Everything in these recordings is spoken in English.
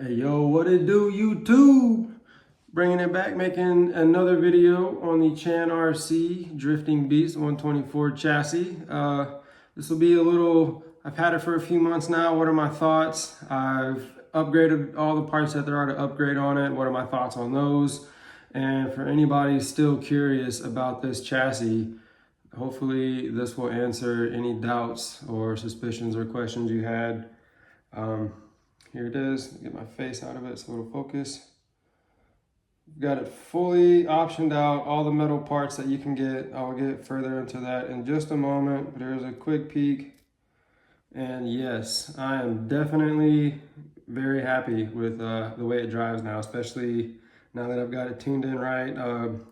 Hey yo, what it do, YouTube? Bringing it back, making another video on the Chan RC Drifting Beast 124 chassis. This will be a little, I've had it for a few months now. What are my thoughts? I've upgraded all the parts that there are to upgrade on it. What are my thoughts on those? And for anybody still curious about this chassis, hopefully this will answer any doubts or suspicions or questions you had. Here it is. Get my face out of it so it'll focus. Got it fully optioned out, all the metal parts that you can get. I'll get further into that in just a moment, but here's a quick peek. And yes, I am definitely very happy with the way it drives now, especially now that I've got it tuned in right.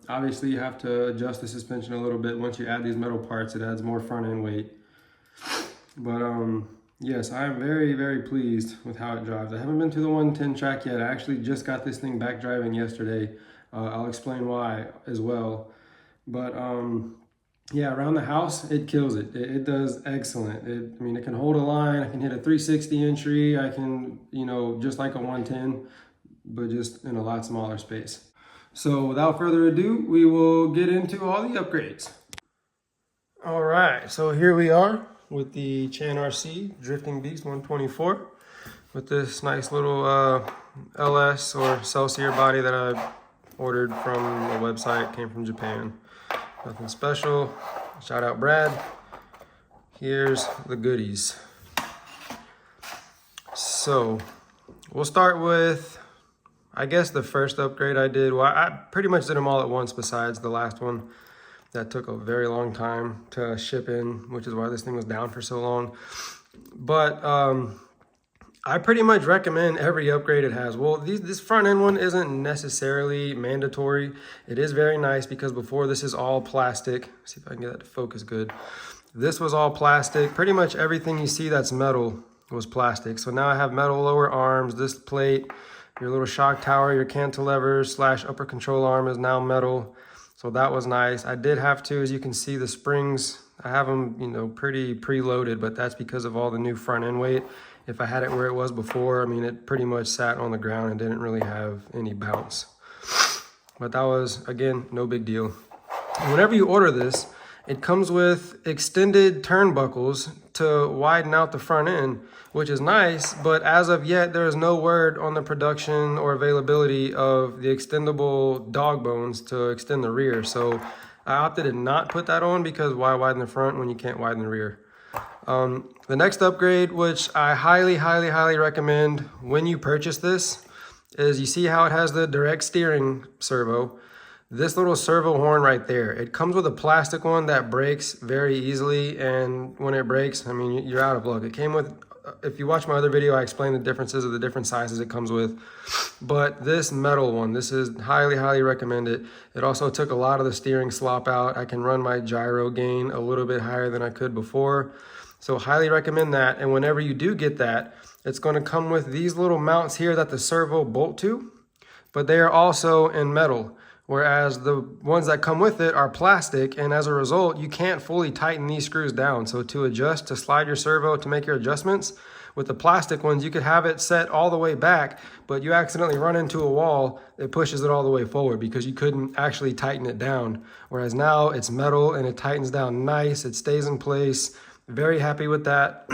Obviously you have to adjust the suspension a little bit. Once you add these metal parts, it adds more front end weight. But yes, I am very, very pleased with how it drives. I haven't been to the 110 track yet. I actually just got this thing back driving yesterday. I'll explain why as well. But yeah, around the house, it kills it. It does excellent. I mean, it can hold a line. I can hit a 360 entry. I can, just like a 110, but just in a lot smaller space. So without further ado, we will get into all the upgrades. All right, so here we are with the Chan RC Drifting Beast 124 with this nice little LS or Celsior body that I ordered from a website, came from Japan. Nothing special. Shout out Brad. Here's the goodies. So we'll start with, I guess, the first upgrade I did. Well, I pretty much did them all at once besides the last one. That took a very long time to ship in, which is why this thing was down for so long. But I pretty much recommend every upgrade it has. Well, this front end one isn't necessarily mandatory. It is very nice because before this is all plastic. See if I can get that to focus good. This was all plastic. Pretty much everything you see that's metal was plastic. So now I have metal lower arms, this plate, your little shock tower, your cantilever / upper control arm is now metal. So that was nice. I did have to, as you can see, the springs, I have them, pretty preloaded, but that's because of all the new front end weight. If I had it where it was before, I mean, it pretty much sat on the ground and didn't really have any bounce. But that was, again, no big deal. And whenever you order this, it comes with extended turnbuckles to widen out the front end, which is nice, but as of yet, there is no word on the production or availability of the extendable dog bones to extend the rear. So I opted to not put that on because why widen the front when you can't widen the rear? The next upgrade, which I highly, highly, highly recommend when you purchase this, is you see how it has the direct steering servo. This little servo horn right there, it comes with a plastic one that breaks very easily, and when it breaks, I mean, you're out of luck. It came with, if you watch my other video, I explain the differences of the different sizes it comes with. But this metal one, this is highly, highly recommended. It also took a lot of the steering slop out. I can run my gyro gain a little bit higher than I could before. So highly recommend that. And whenever you do get that, it's going to come with these little mounts here that the servo bolt to, but they are also in metal. Whereas the ones that come with it are plastic, and as a result, you can't fully tighten these screws down. So to adjust, to slide your servo, to make your adjustments, with the plastic ones, you could have it set all the way back, but you accidentally run into a wall, it pushes it all the way forward because you couldn't actually tighten it down. Whereas now it's metal and it tightens down nice, it stays in place. Very happy with that.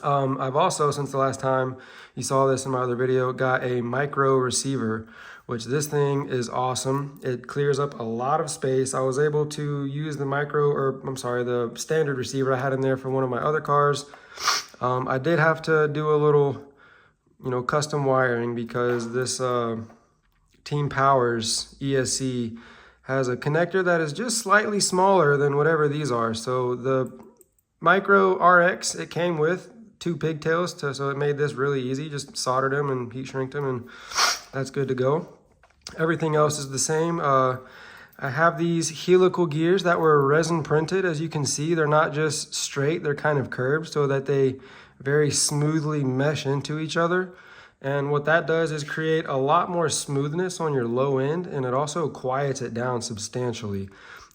I've also, since the last time you saw this in my other video, got a micro receiver, which this thing is awesome. It clears up a lot of space. I was able to use the standard receiver I had in there for one of my other cars. I did have to do a little, custom wiring because this Team Powers ESC has a connector that is just slightly smaller than whatever these are. So the Micro RX, it came with 2 pigtails, so it made this really easy. Just soldered them and heat shrinked them, and that's good to go. Everything else is the same. I have these helical gears that were resin printed. As you can see, they're not just straight, they're kind of curved so that they very smoothly mesh into each other. And what that does is create a lot more smoothness on your low end, and it also quiets it down substantially.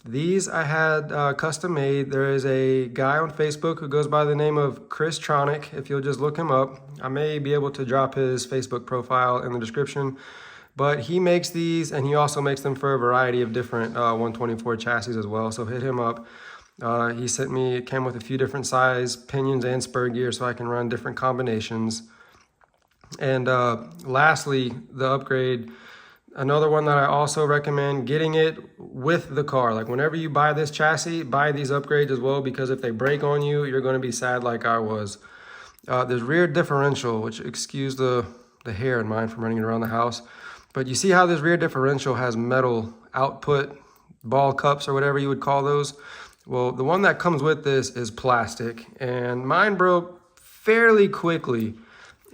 These I had custom made. There is a guy on Facebook who goes by the name of Chris Tronic. If you'll just look him up, I may be able to drop his Facebook profile in the description. But he makes these, and he also makes them for a variety of different 124 chassis as well. So hit him up. He sent me, it came with a few different size pinions and spur gear so I can run different combinations. And lastly, the upgrade. Another one that I also recommend getting it with the car. Like whenever you buy this chassis, buy these upgrades as well, because if they break on you, you're going to be sad like I was. There's rear differential, which excuse the hair in mine from running it around the house. But you see how this rear differential has metal output ball cups or whatever you would call those? Well, the one that comes with this is plastic, and mine broke fairly quickly.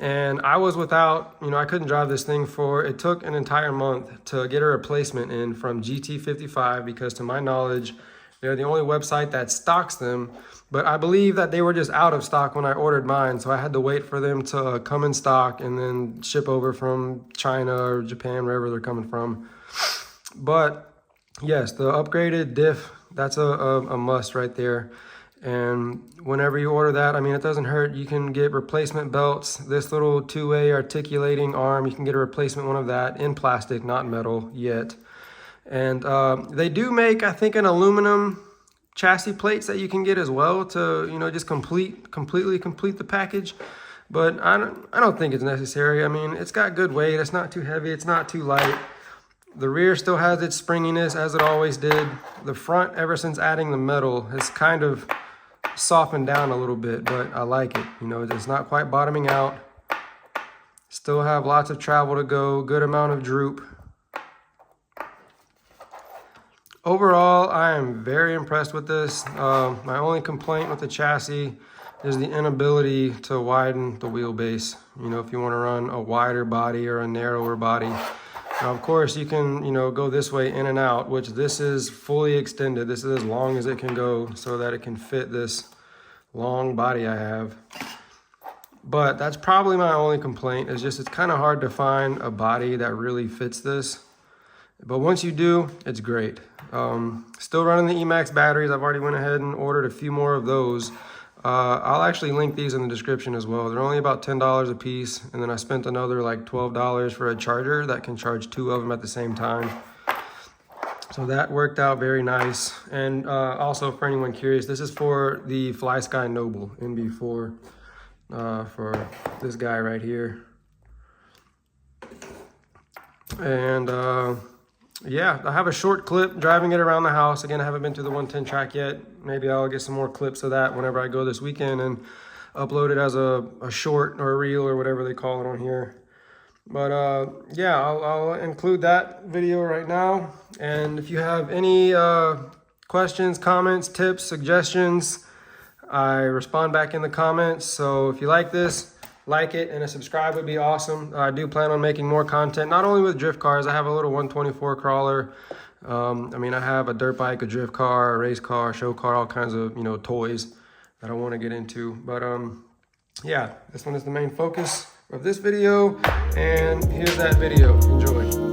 And I was without, I couldn't drive this thing it took an entire month to get a replacement in from GT55, because to my knowledge, they're the only website that stocks them. But I believe that they were just out of stock when I ordered mine. So I had to wait for them to come in stock and then ship over from China or Japan, wherever they're coming from. But yes, the upgraded diff, that's a must right there. And whenever you order that, it doesn't hurt. You can get replacement belts. This little two-way articulating arm, you can get a replacement one of that in plastic, not metal yet. And they do make, I think, an aluminum chassis plates that you can get as well to, just completely complete the package. But I don't think it's necessary. It's got good weight. It's not too heavy. It's not too light. The rear still has its springiness as it always did. The front, ever since adding the metal, has kind of softened down a little bit, but I like it. It's not quite bottoming out. Still have lots of travel to go, good amount of droop. Overall, I am very impressed with this. My only complaint with the chassis is the inability to widen the wheelbase. If you want to run a wider body or a narrower body. Now, of course, you can, go this way in and out, which this is fully extended. This is as long as it can go so that it can fit this long body I have. But that's probably my only complaint, is just it's kind of hard to find a body that really fits this. But once you do, it's great. Still running the Emax batteries. I've already went ahead and ordered a few more of those. I'll actually link these in the description as well. They're only about $10 a piece, and then I spent another like $12 for a charger that can charge 2 of them at the same time. So that worked out very nice. And also, for anyone curious, this is for the FlySky Noble MB4 for this guy right here. And yeah, I have a short clip driving it around the house. Again, I haven't been to the 110 track yet. Maybe I'll get some more clips of that whenever I go this weekend and upload it as a short or a reel or whatever they call it on here. But yeah, I'll include that video right now. And if you have any questions, comments, tips, suggestions, I respond back in the comments. So if you like this, like it, and a subscribe would be awesome. I do plan on making more content, not only with drift cars. I have a little 124 crawler. I have a dirt bike, a drift car, a race car, show car, all kinds of, toys that I want to get into. But yeah, this one is the main focus of this video, and here's that video. Enjoy.